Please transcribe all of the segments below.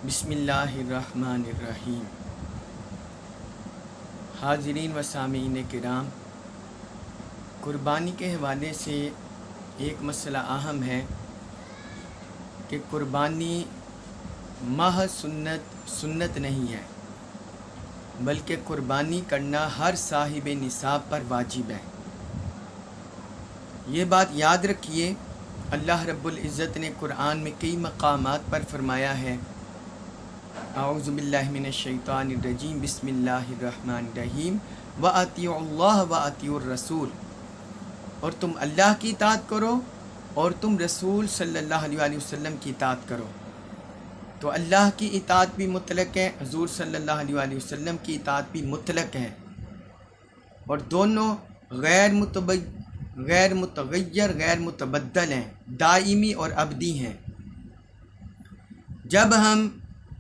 بسم اللہ الرحمن الرحیم۔ حاضرین و سامعین کرام، قربانی کے حوالے سے ایک مسئلہ اہم ہے کہ قربانی محض سنت نہیں ہے، بلکہ قربانی کرنا ہر صاحب نصاب پر واجب ہے۔ یہ بات یاد رکھیے، اللہ رب العزت نے قرآن میں کئی مقامات پر فرمایا ہے، اعوذ باللہ من الشیطان الرجیم، بسم اللہ الرحمن الرحیم، وَأَطِيعُوا اللَّهَ وَأَطِيعُوا الرَّسُولَ، اور تم اللہ کی اطاعت کرو اور تم رسول صلی اللہ علیہ وسلم کی اطاعت کرو۔ تو اللہ کی اطاعت بھی مطلق ہے، حضور صلی اللہ علیہ وسلم کی اطاعت بھی مطلق ہے، اور دونوں غیر متغیر غیر متبدل ہیں، دائمی اور ابدی ہیں۔ جب ہم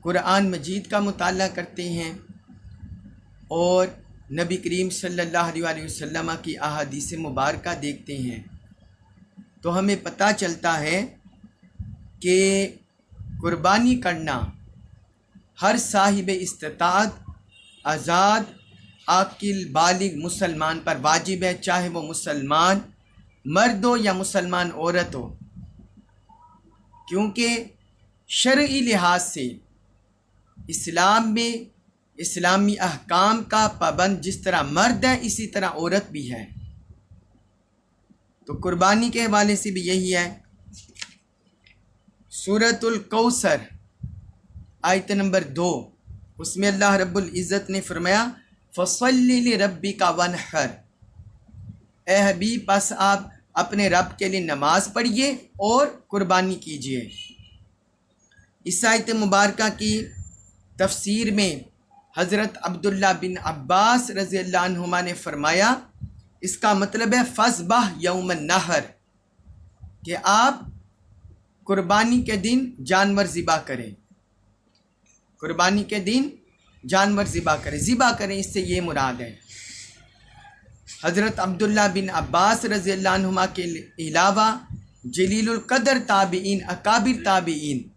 قرآن مجید کا مطالعہ کرتے ہیں اور نبی کریم صلی اللہ علیہ وسلم کی احادیث مبارکہ دیکھتے ہیں تو ہمیں پتہ چلتا ہے کہ قربانی کرنا ہر صاحب استطاعت، آزاد، عاقل، بالغ مسلمان پر واجب ہے، چاہے وہ مسلمان مرد ہو یا مسلمان عورت ہو، کیونکہ شرعی لحاظ سے اسلام میں اسلامی احکام کا پابند جس طرح مرد ہے اسی طرح عورت بھی ہے۔ تو قربانی کے حوالے سے بھی یہی ہے۔ سورۃ الکوثر آیت نمبر 2، اس میں اللہ رب العزت نے فرمایا فَصَلِّ لِرَبِّكَ وَانْحَرْ، اے حبیب پس آپ اپنے رب کے لیے نماز پڑھیے اور قربانی کیجیے۔ اس آیت مبارکہ کی تفسیر میں حضرت عبداللہ بن عباس رضی اللہ عنہما نے فرمایا، اس کا مطلب ہے فَذْبَحْ یوم النحر، کہ آپ قربانی کے دن جانور ذبح کریں، قربانی کے دن جانور ذبح کریں، اس سے یہ مراد ہے۔ حضرت عبداللہ بن عباس رضی اللہ عنہما کے علاوہ جلیل القدر تابعین، اکابر تابعین،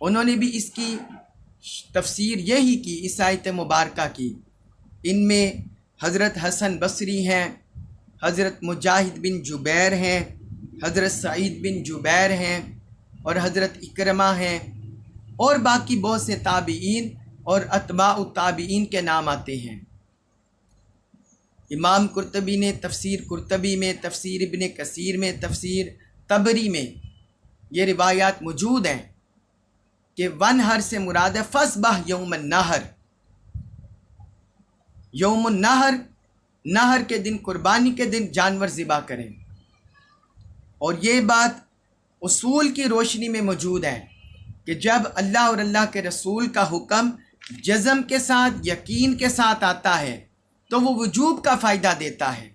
انہوں نے بھی اس کی تفسیر یہی کی، اس آیت مبارکہ کی۔ ان میں حضرت حسن بصری ہیں، حضرت مجاہد بن جبیر ہیں، حضرت سعید بن جبیر ہیں، اور حضرت اکرمہ ہیں، اور باقی بہت سے تابعین اور اتباع التابعین کے نام آتے ہیں۔ امام قرطبی نے تفسیر قرطبی میں، تفسیر ابن کثیر میں، تفسیر طبری میں یہ روایات موجود ہیں کہ ونحر سے مراد ہے فَذْبَحْ یوم النحر، یوم النحر، نحر کے دن، قربانی کے دن جانور ذبح کریں۔ اور یہ بات اصول کی روشنی میں موجود ہے کہ جب اللہ اور اللہ کے رسول کا حکم جزم کے ساتھ، یقین کے ساتھ آتا ہے تو وہ وجوب کا فائدہ دیتا ہے۔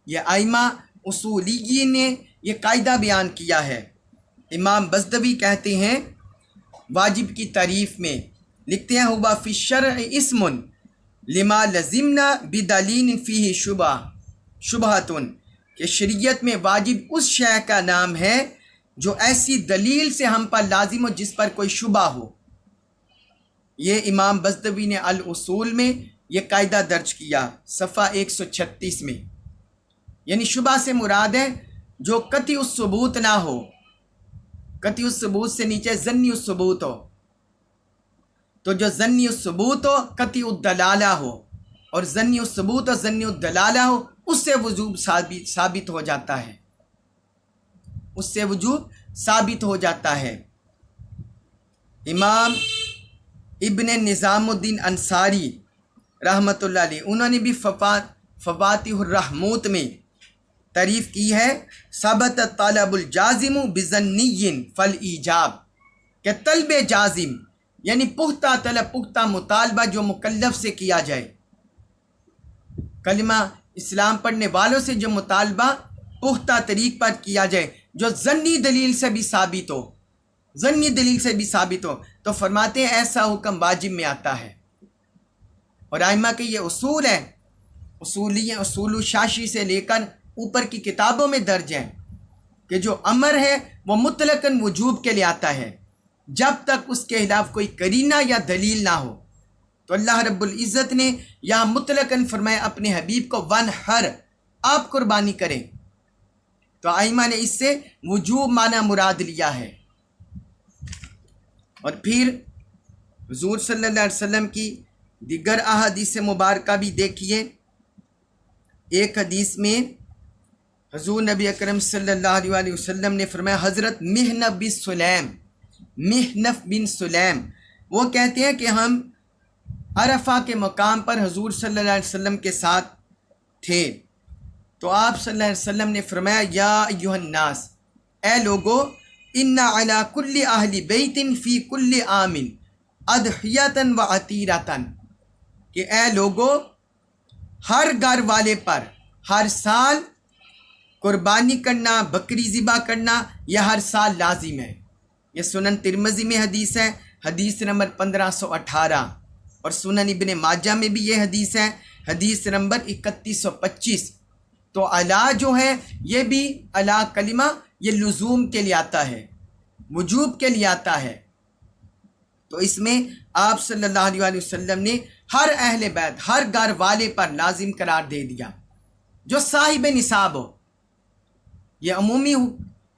یہ ائمہ اصولیین نے یہ قاعدہ بیان کیا ہے۔ امام بزدوی کہتے ہیں واجب کی تعریف میں، لکھتے ہیں ہوا فی الشرع اسم لما لزمنا بدلیل فیہ شبہۃ، کہ شریعت میں واجب اس شے کا نام ہے جو ایسی دلیل سے ہم پر لازم ہو جس پر کوئی شبہ ہو۔ یہ امام بزدوی نے الاصول میں یہ قاعدہ درج کیا، صفحہ 136 میں۔ یعنی شبہ سے مراد ہے جو قطعی الثبوت نہ ہو، قطعی الثبوت سے نیچے ظنی الثبوت ہو، تو جو ظنی الثبوت ہو قطعی الدلالہ ہو، اور ظنی الثبوت اور ظنی الدلالہ ہو، اس سے وجوب ثابت ہو جاتا ہے، اس سے وجوب ثابت ہو جاتا ہے۔ امام ابن نظام الدین انصاری رحمۃ اللہ علیہ، انہوں نے بھی فواتح الرحموت میں تعریف کی ہے، ثبت طلب الجازم بظنی فالایجاب، کہ طلب جازم یعنی پختہ طلب، پختہ مطالبہ جو مکلف سے کیا جائے، کلمہ اسلام پڑھنے والوں سے جو مطالبہ پختہ طریق پر کیا جائے، جو ظنی دلیل سے بھی ثابت ہو، ظنی دلیل سے بھی ثابت ہو، تو فرماتے ہیں ایسا حکم واجب میں آتا ہے۔ اور ائمہ کے یہ اصول ہیں، اصول شاشی سے لے کر اوپر کی کتابوں میں درج ہیں کہ جو امر ہے وہ مطلقاً وجوب کے لیے آتا ہے، جب تک اس کے خلاف کوئی قرینہ یا دلیل نہ ہو۔ تو اللہ رب العزت نے یہاں مطلقاً فرمایا اپنے حبیب کو ونحر، آپ قربانی کریں۔ تو ائمہ نے اس سے وجوب معنی مراد لیا ہے۔ اور پھر حضور صلی اللہ علیہ وسلم کی دیگر احادیث مبارکہ بھی دیکھیے۔ ایک حدیث میں حضور نبی اکرم صلی اللہ علیہ وسلم نے فرمایا، حضرت محنف بن سلیم وہ کہتے ہیں کہ ہم عرفہ کے مقام پر حضور صلی اللہ علیہ وسلم کے ساتھ تھے، تو آپ صلی اللہ علیہ وسلم نے فرمایا، یا ایھا الناس، اے لوگو، ان علی کل اہل بیت فی کل عام اضحیۃ و عتیرۃ، کہ اے لوگو، ہر گھر والے پر ہر سال قربانی کرنا، بکری ذبح کرنا، یہ ہر سال لازم ہے۔ یہ سنن ترمذی میں حدیث ہے، حدیث نمبر 1518، اور سنن ابن ماجہ میں بھی یہ حدیث ہے، حدیث نمبر 3125۔ تو علا جو ہے یہ بھی علا کلمہ یہ لزوم کے لیے آتا ہے، وجوب کے لیے آتا ہے۔ تو اس میں آپ صلی اللہ علیہ وسلم نے ہر اہل بیت، ہر گھر والے پر لازم قرار دے دیا جو صاحب نصاب ہو۔ یہ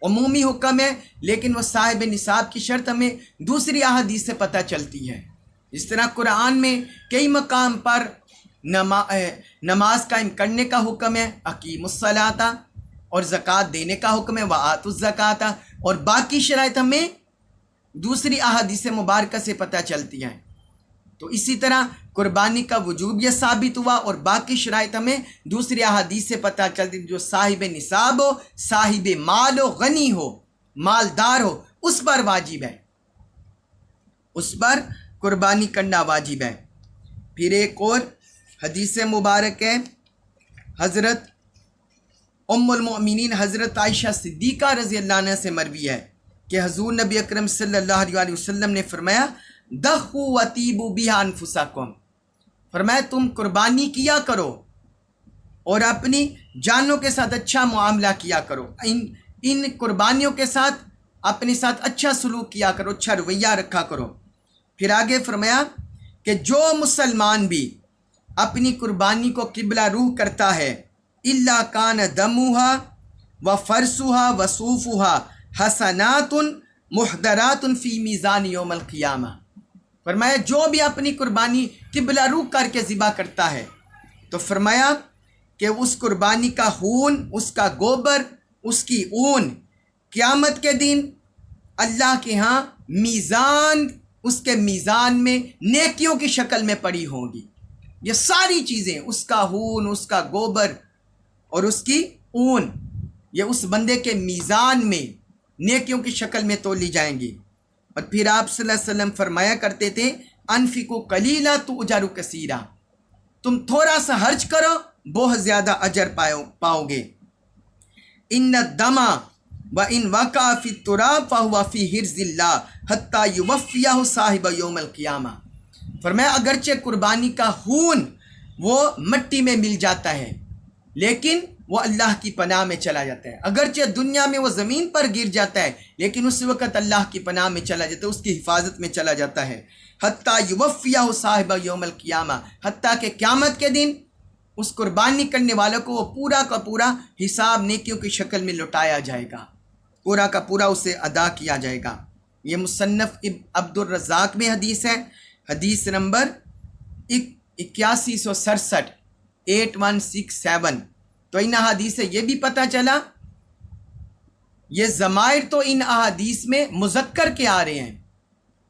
عمومی حکم ہے، لیکن وہ صاحب نصاب کی شرط ہمیں دوسری احادیث سے پتہ چلتی ہے۔ اس طرح قرآن میں کئی مقام پر نماز قائم کرنے کا حکم ہے، اقیموا الصلاۃ، اور زکوٰۃ دینے کا حکم ہے، وآتوا الزکوٰۃ، اور باقی شرائط ہمیں دوسری احادیث مبارکہ سے پتہ چلتی ہیں۔ تو اسی طرح قربانی کا وجوب یہ ثابت ہوا، اور باقی شرائط ہمیں دوسری احادیث سے پتہ چلتی، جو صاحب نصاب ہو، صاحب مال ہو، غنی ہو، مالدار ہو، اس پر واجب ہے، اس پر قربانی کرنا واجب ہے۔ پھر ایک اور حدیث مبارک ہے، حضرت ام المؤمنین حضرت عائشہ صدیقہ رضی اللہ عنہ سے مروی ہے کہ حضور نبی اکرم صلی اللہ علیہ وسلم نے فرمایا، دخوا وطیبوا بہا انفسکم، فرمایا تم قربانی کیا کرو اور اپنی جانوں کے ساتھ اچھا معاملہ کیا کرو، ان قربانیوں کے ساتھ اپنے ساتھ اچھا سلوک کیا کرو، اچھا رویہ رکھا کرو۔ پھر آگے فرمایا کہ جو مسلمان بھی اپنی قربانی کو قبلہ روح کرتا ہے، الا کان دمھا و فرسھا و صوفھا حسنات محضرات فی میزان یوم القیامہ، فرمایا جو بھی اپنی قربانی قبلہ روح کر کے ذبح کرتا ہے، تو فرمایا کہ اس قربانی کا خون، اس کا گوبر، اس کی اون قیامت کے دن اللہ کے ہاں اس کے میزان میں نیکیوں کی شکل میں پڑی ہوں گی۔ یہ ساری چیزیں، اس کا خون، اس کا گوبر اور اس کی اون، یہ اس بندے کے میزان میں نیکیوں کی شکل میں تولی جائیں گی۔ اور پھر آپ صلی اللہ علیہ وسلم فرمایا کرتے تھے، انفقوا قلیلا تؤجروا کثیرا، تم تھوڑا سا خرچ کرو، بہت زیادہ اجر پاؤ گے۔ ان الدم وان وقع فی التراب فهو فی حرز اللہ حتی یوفیہ صاحب یوم القیامہ، فرمایا اگرچہ قربانی کا خون وہ مٹی میں مل جاتا ہے، لیکن وہ اللہ کی پناہ میں چلا جاتا ہے۔ اگرچہ دنیا میں وہ زمین پر گر جاتا ہے، لیکن اس وقت اللہ کی پناہ میں چلا جاتا ہے، اس کی حفاظت میں چلا جاتا ہے۔ حتیٰ یوفیہ صاحب یوم القیامہ، حتیٰ کہ قیامت کے دن اس قربانی کرنے والوں کو وہ پورا کا پورا حساب نیکیوں کی شکل میں لوٹایا جائے گا، پورا کا پورا اسے ادا کیا جائے گا۔ یہ مصنف عبد الرزاق میں حدیث ہے، حدیث نمبر 8167، 8167۔ تو ان احادیث سے یہ بھی پتہ چلا، یہ ضمائر تو ان احادیث میں مذکر کے آ رہے ہیں،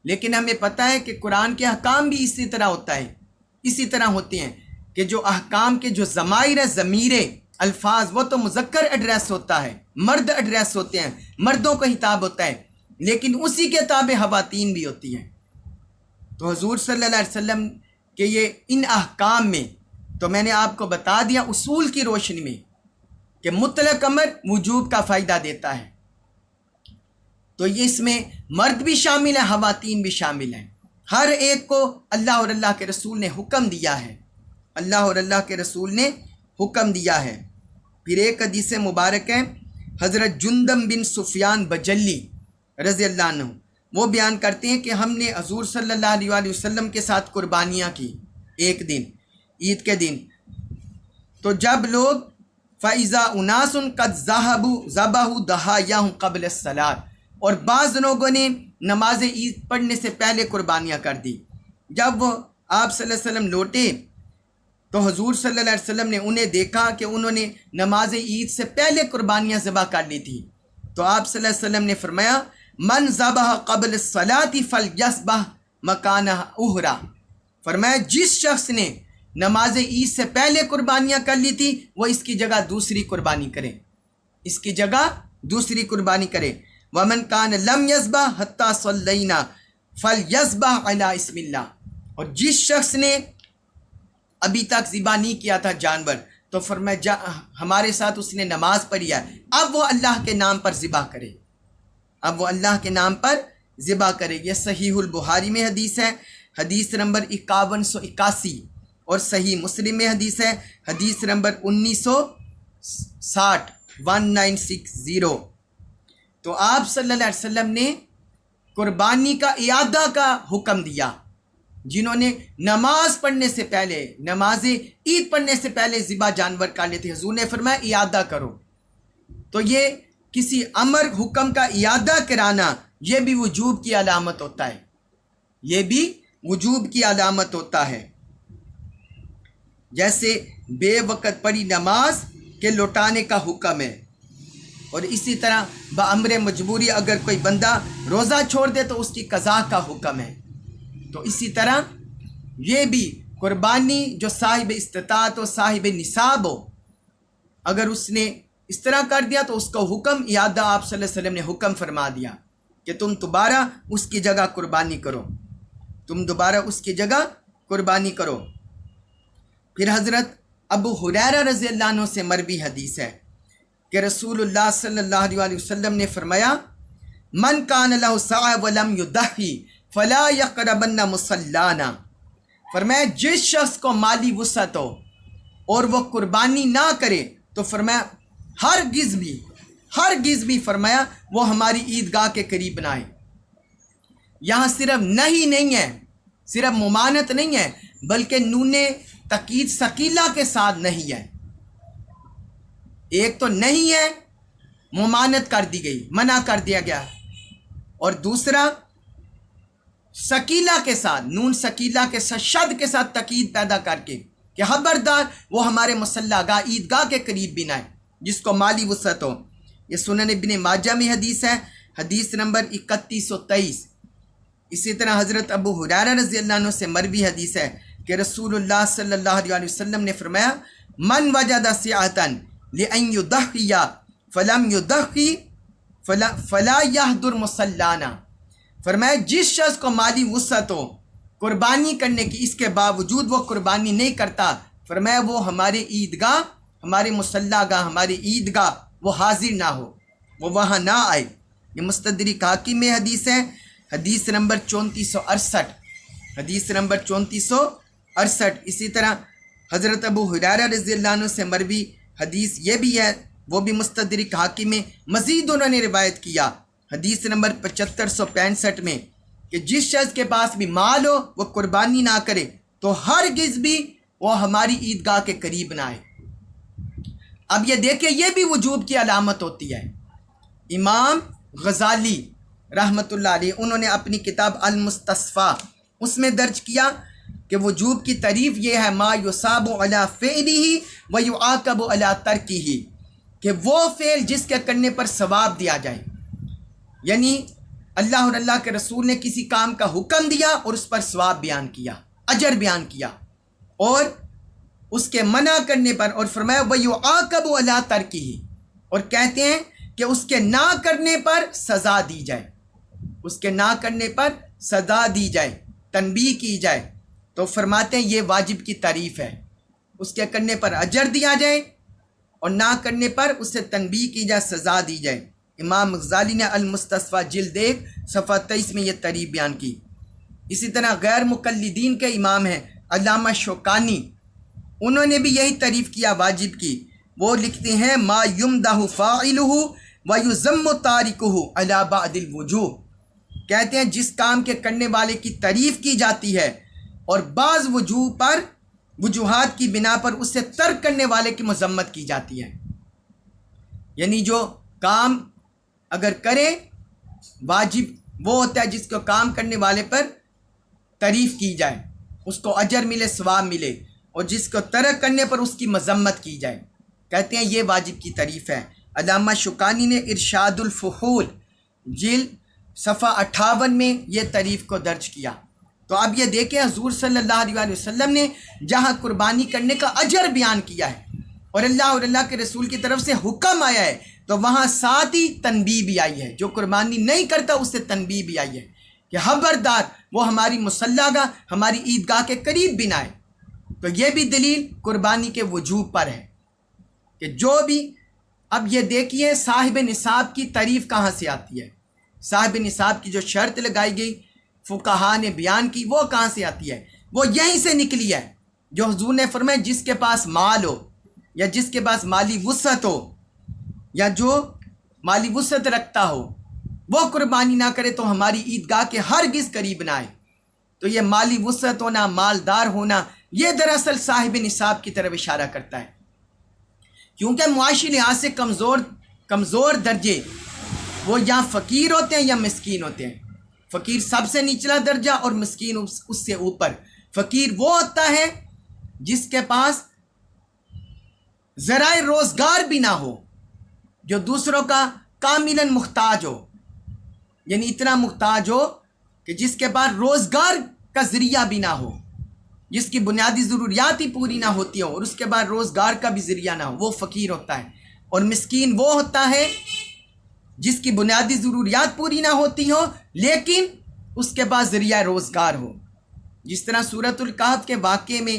لیکن ہمیں پتہ ہے کہ قرآن کے احکام بھی اسی طرح ہوتا ہے، اسی طرح ہوتے ہیں کہ جو احکام کے جو ضمائر ہیں، ضمیریں، الفاظ، وہ تو مذکر ایڈریس ہوتا ہے، مرد ایڈریس ہوتے ہیں، مردوں کا خطاب ہوتا ہے، لیکن اسی کے تابع خواتین بھی ہوتی ہیں۔ تو حضور صلی اللہ علیہ وسلم کے یہ ان احکام میں تو میں نے آپ کو بتا دیا اصول کی روشنی میں کہ مطلق امر وجوب کا فائدہ دیتا ہے، تو یہ اس میں مرد بھی شامل ہیں، خواتین بھی شامل ہیں، ہر ایک کو اللہ اور اللہ کے رسول نے حکم دیا ہے، اللہ اور اللہ کے رسول نے حکم دیا ہے۔ پھر ایک حدیث مبارک ہے، حضرت جندب بن سفیان بجلی رضی اللہ عنہ، وہ بیان کرتے ہیں کہ ہم نے حضور صلی اللہ علیہ وآلہ وسلم کے ساتھ قربانیاں کی ایک دن عید کے دن، تو جب لوگ فَإِذَا أُنَاسٌ قَدْ ذَبَحُوا ضَحَايَاهُمْ قَبْلَ الصَّلَاةِ، اور بعض لوگوں نے نماز عید پڑھنے سے پہلے قربانیاں کر دی۔ جب وہ آپ صلی اللہ علیہ وسلم لوٹے تو حضور صلی اللہ علیہ وسلم نے انہیں دیکھا کہ انہوں نے نماز عید سے پہلے قربانیاں ذبح کر لی تھی، تو آپ صلی اللہ علیہ وسلم نے فرمایا من ذبح قبل الصلاۃ فلیذبح مکانہ اخری، فرمایا جس شخص نے نماز عید سے پہلے قربانیاں کر لی تھی وہ اس کی جگہ دوسری قربانی کرے، اس کی جگہ دوسری قربانی کرے۔ ومن کان لم یذبح حتی صلینا فلیذبح علی اسم اللہ، اور جس شخص نے ابھی تک ذبح نہیں کیا تھا جانور تو فرمایا ہمارے ساتھ اس نے نماز پڑھی ہے، اب وہ اللہ کے نام پر ذبح کرے، اب وہ اللہ کے نام پر ذبح کرے۔ یہ صحیح البخاری میں حدیث ہے، حدیث نمبر 5181، اور صحیح مسلم میں حدیث ہے، حدیث نمبر 1960۔ تو آپ صلی اللہ علیہ وسلم نے قربانی کا اعادہ کا حکم دیا، جنہوں نے نماز پڑھنے سے پہلے، نماز عید پڑھنے سے پہلے ذبح جانور کر لیتے، حضور نے فرمایا اعادہ کرو۔ تو یہ کسی امر حکم کا اعادہ کرانا یہ بھی وجوب کی علامت ہوتا ہے، یہ بھی وجوب کی علامت ہوتا ہے۔ جیسے بے وقت پڑھی نماز کے لوٹانے کا حکم ہے، اور اسی طرح بامر مجبوری اگر کوئی بندہ روزہ چھوڑ دے تو اس کی قضا کا حکم ہے۔ تو اسی طرح یہ بھی قربانی جو صاحب استطاعت و صاحب نصاب ہو، اگر اس نے اس طرح کر دیا تو اس کو حکم اعادہ آپ صلی اللہ علیہ وسلم نے حکم فرما دیا کہ تم دوبارہ اس کی جگہ قربانی کرو، تم دوبارہ اس کی جگہ قربانی کرو۔ پھر حضرت ابو ہریرہ رضی اللہ عنہ سے مروی حدیث ہے کہ رسول اللہ صلی اللہ علیہ وسلم نے فرمایا من کان لہ سعی ولم یضحی فلا یقربن مصلانا، فرمایا جس شخص کو مالی وسعت ہو اور وہ قربانی نہ کرے تو فرمایا ہرگز بھی فرمایا وہ ہماری عیدگاہ کے قریب نہ آئے۔ یہاں صرف نہیں ہے، صرف ممانت نہیں ہے، بلکہ نون تاکید ثقیلہ کے ساتھ نہیں ہے۔ ایک تو نہیں ہے، ممانت کر دی گئی، منع کر دیا گیا، اور دوسرا ثقیلہ کے ساتھ، نون ثقیلہ کے ساتھ، شد کے ساتھ تاکید پیدا کر کے کہ خبردار وہ ہمارے مصلی گاہ عیدگاہ کے قریب بھی نہ ہے جس کو مالی وسعت ہو۔ یہ سنن ابن ماجہ میں حدیث ہے، حدیث نمبر 3123۔ اسی طرح حضرت ابو ہریرہ رضی اللہ عنہ سے مروی حدیث ہے کہ رسول اللہ صلی اللہ علیہ وسلم نے فرمایا من وجد سعۃ لأن یضحی فلم یضحی فلا یحضر مصلانا، فرمایا جس شخص کو مالی وسعت ہو قربانی کرنے کی، اس کے باوجود وہ قربانی نہیں کرتا، فرمایا وہ ہمارے عیدگاہ، ہمارے مصلی گاہ، ہماری عیدگاہ وہ حاضر نہ ہو، وہ وہاں نہ آئے۔ یہ مستدرک حاکم میں حدیث ہے، حدیث نمبر 3468، حدیث نمبر 3468۔ اسی طرح حضرت ابو ہریرہ رضی اللہ عنہ سے مروی حدیث یہ بھی ہے، وہ بھی مستدرک حاکم میں، مزید انہوں نے روایت کیا حدیث نمبر 7565 میں کہ جس شخص کے پاس بھی مال ہو وہ قربانی نہ کرے تو ہرگز بھی وہ ہماری عیدگاہ کے قریب نہ آئے۔ اب یہ دیکھیں یہ بھی وجوب کی علامت ہوتی ہے۔ امام غزالی رحمۃ اللہ علیہ انہوں نے اپنی کتاب المستصفیٰ اس میں درج کیا کہ وجوب کی تعریف یہ ہے ما یصاب علی فعلہ و یعاقب علی ترکہ، کہ وہ فعل جس کے کرنے پر ثواب دیا جائے، یعنی اللہ اور اللہ کے رسول نے کسی کام کا حکم دیا اور اس پر ثواب بیان کیا، اجر بیان کیا، اور اس کے منع کرنے پر، اور فرمایا وَيُعَاقَبُ عَلَىٰ تَرْكِهِ، اور کہتے ہیں کہ اس کے نہ کرنے پر سزا دی جائے، اس کے نہ کرنے پر سزا دی جائے، تنبیہ کی جائے، تو فرماتے ہیں یہ واجب کی تعریف ہے، اس کے کرنے پر اجر دیا جائے اور نہ کرنے پر اسے تنبیہ کی جائے، سزا دی جائے۔ امام غزالی نے المستصفیٰ جلد 1 صفحہ 23 میں یہ تعریف بیان کی۔ اسی طرح غیر مقلدین کے امام ہیں علامہ شوکانی، انہوں نے بھی یہی تعریف کیا واجب کی۔ وہ لکھتے ہیں ما یمدح فاعلہ ویذم تارکہ علی بعض الوجوہ، کہتے ہیں جس کام کے کرنے والے کی تعریف کی جاتی ہے اور بعض وجوہات کی بنا پر اسے ترک کرنے والے کی مذمت کی جاتی ہے. یعنی جو کام اگر کرے واجب وہ ہوتا ہے جس کو کام کرنے والے پر تعریف کی جائے، اس کو اجر ملے، ثواب ملے، اور جس کو ترک کرنے پر اس کی مذمت کی جائے. کہتے ہیں یہ واجب کی تعریف ہے. علامہ شوکانی نے ارشاد الفحول جلد صفحہ 58 میں یہ تعریف کو درج کیا. تو اب یہ دیکھیں حضور صلی اللہ علیہ وسلم نے جہاں قربانی کرنے کا اجر بیان کیا ہے اور اللہ کے رسول کی طرف سے حکم آیا ہے، تو وہاں ساتھ ہی تنبیہ بھی آئی ہے. جو قربانی نہیں کرتا اس سے تنبیہ بھی آئی ہے کہ خبردار وہ ہماری مصلی گاہ، ہماری عیدگاہ کے قریب بھی نہ آئے. تو یہ بھی دلیل قربانی کے وجوب پر ہے کہ جو بھی. اب یہ دیکھیے صاحب نصاب کی تعریف کہاں سے آتی ہے. صاحب نصاب کی جو شرط لگائی گئی فقہا نے بیان کی، وہ کہاں سے آتی ہے؟ وہ یہیں سے نکلی ہے جو حضور نے فرمایا جس کے پاس مال ہو یا جس کے پاس مالی وسعت ہو یا جو مالی وسعت رکھتا ہو وہ قربانی نہ کرے تو ہماری عیدگاہ کے ہرگز قریب نہ آئے. تو یہ مالی وسعت ہونا، مالدار ہونا، یہ دراصل صاحب نصاب کی طرف اشارہ کرتا ہے. کیونکہ معاشی لحاظ سے کمزور درجے وہ یا فقیر ہوتے ہیں یا مسکین ہوتے ہیں. فقیر سب سے نچلا درجہ اور مسکین اس سے اوپر. فقیر وہ ہوتا ہے جس کے پاس ذرائع روزگار بھی نہ ہو، جو دوسروں کا کاملاً محتاج ہو، یعنی اتنا محتاج ہو کہ جس کے پاس روزگار کا ذریعہ بھی نہ ہو، جس کی بنیادی ضروریات ہی پوری نہ ہوتی ہوں اور اس کے بعد روزگار کا بھی ذریعہ نہ ہو، وہ فقیر ہوتا ہے. اور مسکین وہ ہوتا ہے جس کی بنیادی ضروریات پوری نہ ہوتی ہوں لیکن اس کے پاس ذریعہ روزگار ہو. جس طرح سورۃ الکہف کے واقعے میں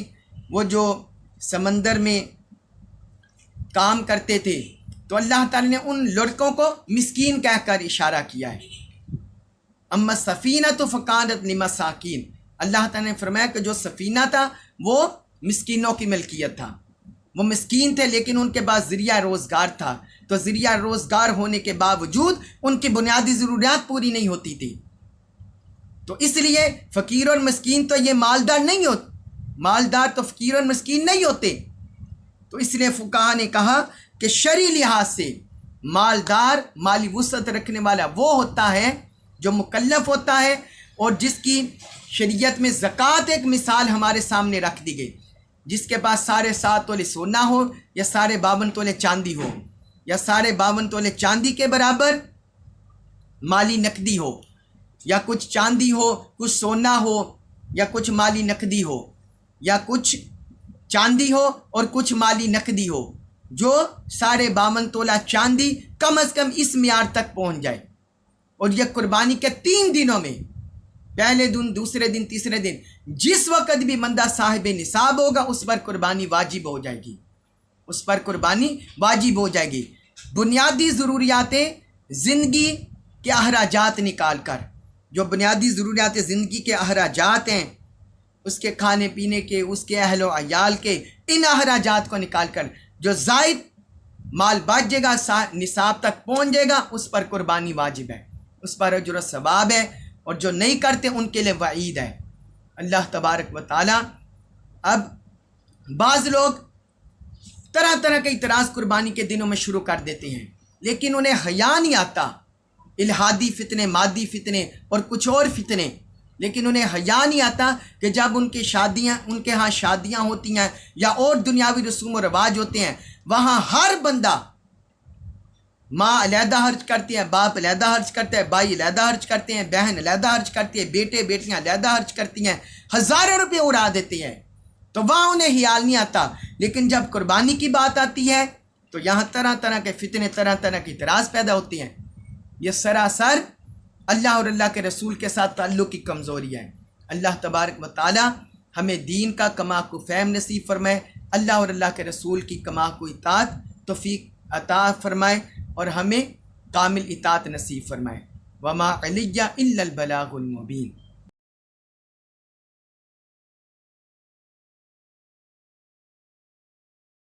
وہ جو سمندر میں کام کرتے تھے تو اللہ تعالی نے ان لڑکوں کو مسکین کہہ کر اشارہ کیا ہے. اما السفینۃ فکانت لمساکین، اللہ تعالی نے فرمایا کہ جو سفینہ تھا وہ مسکینوں کی ملکیت تھا. وہ مسکین تھے لیکن ان کے پاس ذریعہ روزگار تھا. تو ذریعہ روزگار ہونے کے باوجود ان کی بنیادی ضروریات پوری نہیں ہوتی تھی. تو اس لیے فقیر اور مسکین تو یہ مالدار نہیں ہوتے، مالدار تو فقیر اور مسکین نہیں ہوتے. تو اس لیے فقہا نے کہا کہ شرعی لحاظ سے مالدار، مالی وسعت رکھنے والا وہ ہوتا ہے جو مکلف ہوتا ہے اور جس کی شریعت میں زکوٰۃ ایک مثال ہمارے سامنے رکھ دی گئی. جس کے پاس 7.5 تولے سونا ہو یا 52.5 تولے چاندی ہو یا 52.5 تولے چاندی کے برابر مالی نقدی ہو، یا کچھ چاندی ہو، کچھ سونا ہو، یا کچھ مالی نقدی ہو، یا کچھ چاندی ہو اور کچھ مالی نقدی ہو، جو 52.5 تولہ چاندی کم از کم اس معیار تک پہنچ جائے. اور یہ قربانی کے 3 دنوں میں، پہلے دن، دوسرے دن، تیسرے دن، جس وقت بھی بندہ صاحب نصاب ہوگا اس پر قربانی واجب ہو جائے گی، اس پر قربانی واجب ہو جائے گی. بنیادی ضروریات زندگی کے اخراجات نکال کر، جو بنیادی ضروریات زندگی کے اخراجات ہیں، اس کے کھانے پینے کے، اس کے اہل و عیال کے، ان اخراجات کو نکال کر جو زائد مال بچ جائے گا، نصاب تک پہنچ جائے گا، اس پر قربانی واجب ہے، اس پر اجر و ثواب ہے. اور جو نہیں کرتے ان کے لیے وعید ہے. اللہ تبارک و تعالی. اب بعض لوگ طرح طرح کے اعتراض قربانی کے دنوں میں شروع کر دیتے ہیں لیکن انہیں حیا نہیں آتا. الہادی فتنے، مادی فتنے اور کچھ اور فتنے، لیکن انہیں حیا نہیں آتا کہ جب ان کے ہاں شادیاں ہوتی ہیں یا اور دنیاوی رسوم و رواج ہوتے ہیں، وہاں ہر بندہ، ماں علیحدہ خرچ کرتی ہے، باپ علیحدہ خرچ کرتا ہے، بھائی علیحدہ خرچ کرتے ہیں، بہن علیحدہ خرچ کرتی ہے، بیٹے بیٹیاں علیحدہ خرچ کرتی ہیں، ہزاروں روپے اڑا دیتے ہیں. تو وہاں انہیں خیال نہیں آتا. لیکن جب قربانی کی بات آتی ہے تو یہاں طرح طرح کے فتنے، طرح طرح کے اعتراض پیدا ہوتے ہیں. یہ سراسر اللہ اور اللہ کے رسول کے ساتھ تعلق کی کمزوری ہے. اللہ تبارک و تعالی ہمیں دین کا کما کو فہم نصیب فرمائے، اللہ اور اللہ کے رسول کی کما کو اطاعت توفیق عطا فرمائے اور ہمیں کامل اطاعت نصیب فرمائے. وما علیہ الا البلاغ المبین.